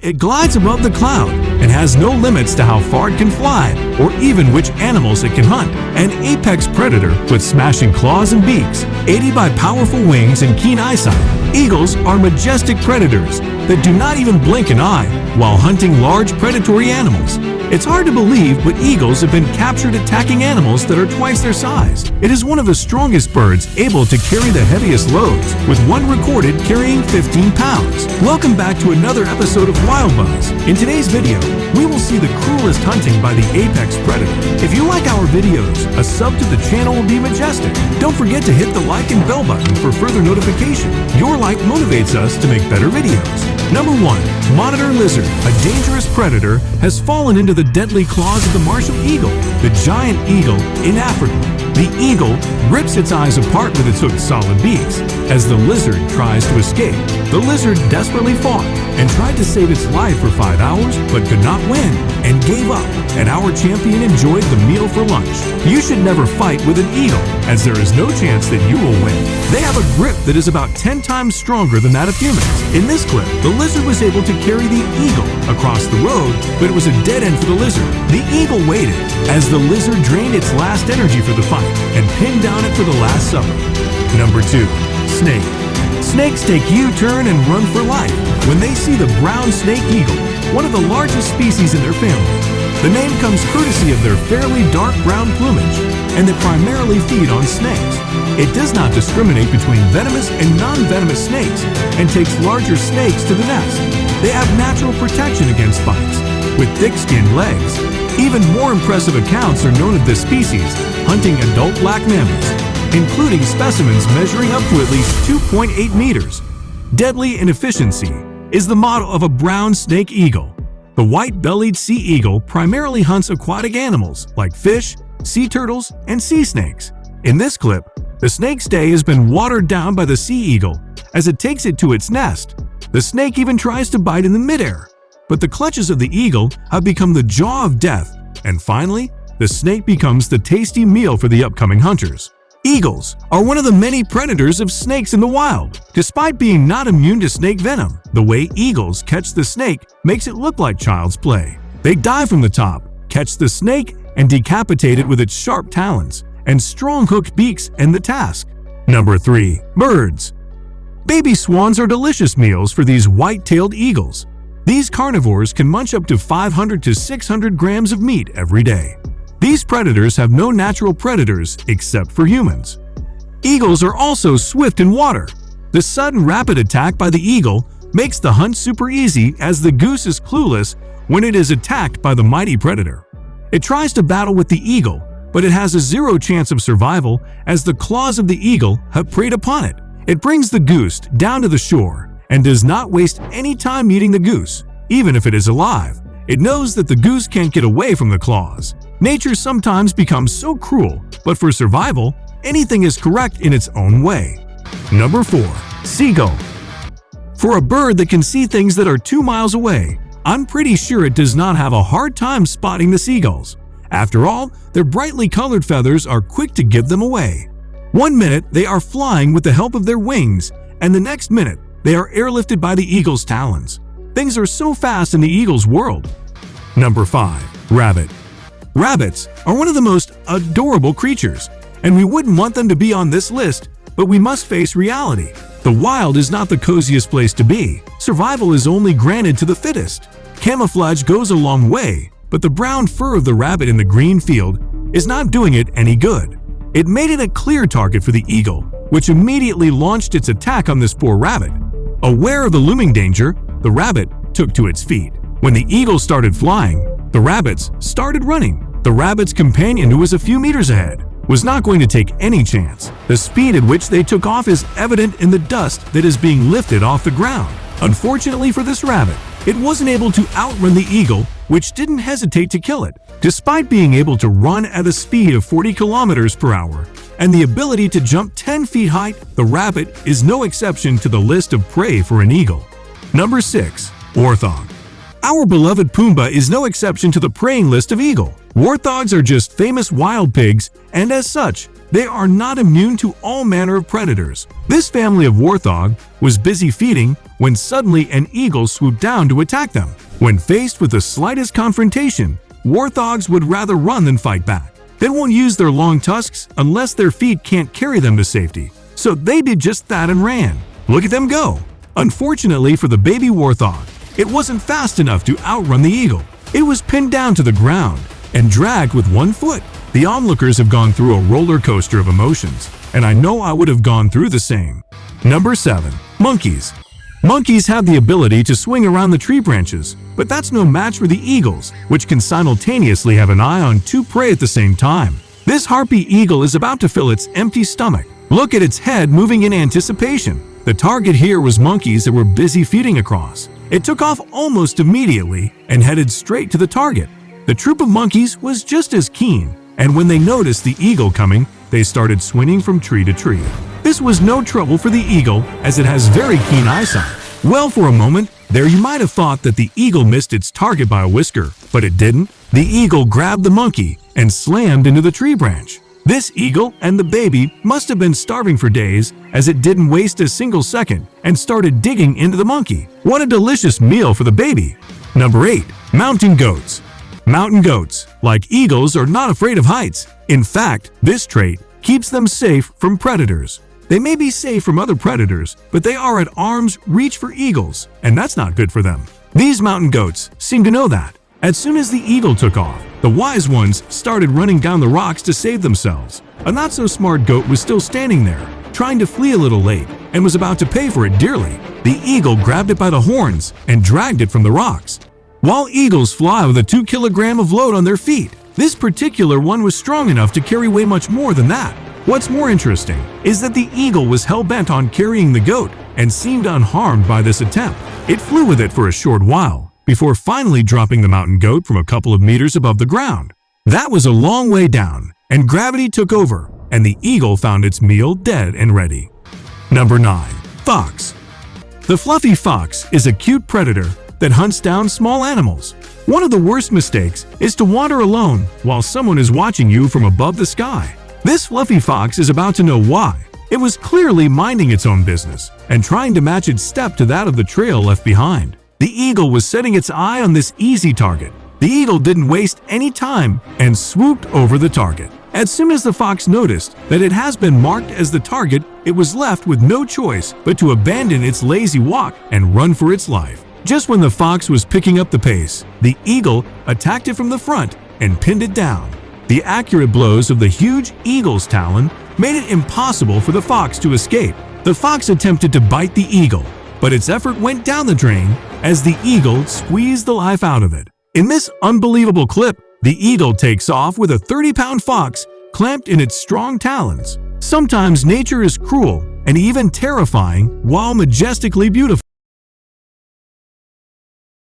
it glides above the cloud and has no limits to how far it can fly or even which animals it can hunt. An apex predator with smashing claws and beaks, aided by powerful wings and keen eyesight. Eagles are majestic predators that do not even blink an eye while hunting large predatory animals. It's hard to believe, but eagles have been captured attacking animals that are twice their size. It is one of the strongest birds, able to carry the heaviest loads, with one recorded carrying 15 pounds. Welcome back to another episode of Wild Buzz. In today's video, we will see the cruelest hunting by the apex predator. If you like our videos, a sub to the channel will be majestic. Don't forget to hit the like and bell button for further notification. Your like motivates us to make better videos. Number 1. Monitor lizard. A dangerous predator has fallen into the deadly claws of the martial eagle, the giant eagle in Africa. The eagle rips its eyes apart with its hooked solid beaks. As the lizard tries to escape, the lizard desperately fought and tried to save its life for 5 hours, but could not win and gave up, and our champion enjoyed the meal for lunch. You should never fight with an eagle, as there is no chance that you will win. They have a grip that is about 10 times stronger than that of humans. In this clip, the lizard was able to carry the eagle across the road, but it was a dead end for the lizard. The eagle waited as the lizard drained its last energy for the fight and pinned down it for the last supper. Number 2. Snake. Snakes take U-turn and run for life when they see the brown snake eagle, one of the largest species in their family. The name comes courtesy of their fairly dark brown plumage, and they primarily feed on snakes. It does not discriminate between venomous and non-venomous snakes and takes larger snakes to the nest. They have natural protection against bites, with thick-skinned legs. Even more impressive accounts are known of this species hunting adult black mammals, including specimens measuring up to at least 2.8 meters. Deadly in efficiency is the motto of a brown snake eagle. The white-bellied sea eagle primarily hunts aquatic animals like fish, sea turtles, and sea snakes. In this clip, the snake's day has been watered down by the sea eagle as it takes it to its nest. The snake even tries to bite in the midair, but the clutches of the eagle have become the jaw of death, and finally, the snake becomes the tasty meal for the upcoming hunters. Eagles are one of the many predators of snakes in the wild. Despite being not immune to snake venom, the way eagles catch the snake makes it look like child's play. They dive from the top, catch the snake, and decapitate it with its sharp talons and strong hooked beaks end the task. Number 3. Birds. Baby swans are delicious meals for these white-tailed eagles. These carnivores can munch up to 500 to 600 grams of meat every day. These predators have no natural predators except for humans. Eagles are also swift in water. The sudden rapid attack by the eagle makes the hunt super easy, as the goose is clueless when it is attacked by the mighty predator. It tries to battle with the eagle, but it has a zero chance of survival as the claws of the eagle have preyed upon it. It brings the goose down to the shore and does not waste any time eating the goose, even if it is alive. It knows that the goose can't get away from the claws. Nature sometimes becomes so cruel, but for survival, anything is correct in its own way. Number 4. Seagull. For a bird that can see things that are 2 miles away, I'm pretty sure it does not have a hard time spotting the seagulls. After all, their brightly colored feathers are quick to give them away. One minute, they are flying with the help of their wings, and the next minute, they are airlifted by the eagle's talons. Things are so fast in the eagle's world. Number 5. Rabbit. Rabbits are one of the most adorable creatures, and we wouldn't want them to be on this list, but we must face reality. The wild is not the coziest place to be. Survival is only granted to the fittest. Camouflage goes a long way, but the brown fur of the rabbit in the green field is not doing it any good. It made it a clear target for the eagle, which immediately launched its attack on this poor rabbit. Aware of the looming danger, the rabbit took to its feet. When the eagle started flying, the rabbits started running. The rabbit's companion, who was a few meters ahead, was not going to take any chance. The speed at which they took off is evident in the dust that is being lifted off the ground. Unfortunately for this rabbit, it wasn't able to outrun the eagle, which didn't hesitate to kill it. Despite being able to run at a speed of 40 kilometers per hour and the ability to jump 10 feet high, the rabbit is no exception to the list of prey for an eagle. Number 6. Warthog. Our beloved Pumbaa is no exception to the preying list of eagle. Warthogs are just famous wild pigs, and as such, they are not immune to all manner of predators. This family of warthog was busy feeding when suddenly an eagle swooped down to attack them. When faced with the slightest confrontation, warthogs would rather run than fight back. They won't use their long tusks unless their feet can't carry them to safety. So they did just that and ran. Look at them go! Unfortunately for the baby warthog, it wasn't fast enough to outrun the eagle. It was pinned down to the ground and dragged with one foot. The onlookers have gone through a roller coaster of emotions, and I know I would have gone through the same. Number 7. Monkeys. Monkeys have the ability to swing around the tree branches, but that's no match for the eagles, which can simultaneously have an eye on two prey at the same time. This harpy eagle is about to fill its empty stomach. Look at its head moving in anticipation. The target here was monkeys that were busy feeding across. It took off almost immediately and headed straight to the target. The troop of monkeys was just as keen, and when they noticed the eagle coming, they started swinging from tree to tree. This was no trouble for the eagle, as it has very keen eyesight. Well, for a moment, there you might have thought that the eagle missed its target by a whisker, but it didn't. The eagle grabbed the monkey and slammed into the tree branch. This eagle and the baby must have been starving for days, as it didn't waste a single second and started digging into the monkey. What a delicious meal for the baby! Number 8. Mountain goats. Mountain goats, like eagles, are not afraid of heights. In fact, this trait keeps them safe from predators. They may be safe from other predators, but they are at arm's reach for eagles, and that's not good for them. These mountain goats seem to know that. As soon as the eagle took off, the wise ones started running down the rocks to save themselves. A not-so-smart goat was still standing there, trying to flee a little late, and was about to pay for it dearly. The eagle grabbed it by the horns and dragged it from the rocks. While eagles fly with a 2 kilogram of load on their feet, this particular one was strong enough to carry way much more than that. What's more interesting is that the eagle was hell-bent on carrying the goat and seemed unharmed by this attempt. It flew with it for a short while, before finally dropping the mountain goat from a couple of meters above the ground. That was a long way down, and gravity took over, and the eagle found its meal dead and ready. Number 9. Fox. The fluffy fox is a cute predator that hunts down small animals. One of the worst mistakes is to wander alone while someone is watching you from above the sky. This fluffy fox is about to know why. It was clearly minding its own business and trying to match its step to that of the trail left behind. The eagle was setting its eye on this easy target. The eagle didn't waste any time and swooped over the target. As soon as the fox noticed that it has been marked as the target, it was left with no choice but to abandon its lazy walk and run for its life. Just when the fox was picking up the pace, the eagle attacked it from the front and pinned it down. The accurate blows of the huge eagle's talon made it impossible for the fox to escape. The fox attempted to bite the eagle, but its effort went down the drain as the eagle squeezed the life out of it. In this unbelievable clip, the eagle takes off with a 30-pound fox clamped in its strong talons. Sometimes nature is cruel and even terrifying while majestically beautiful.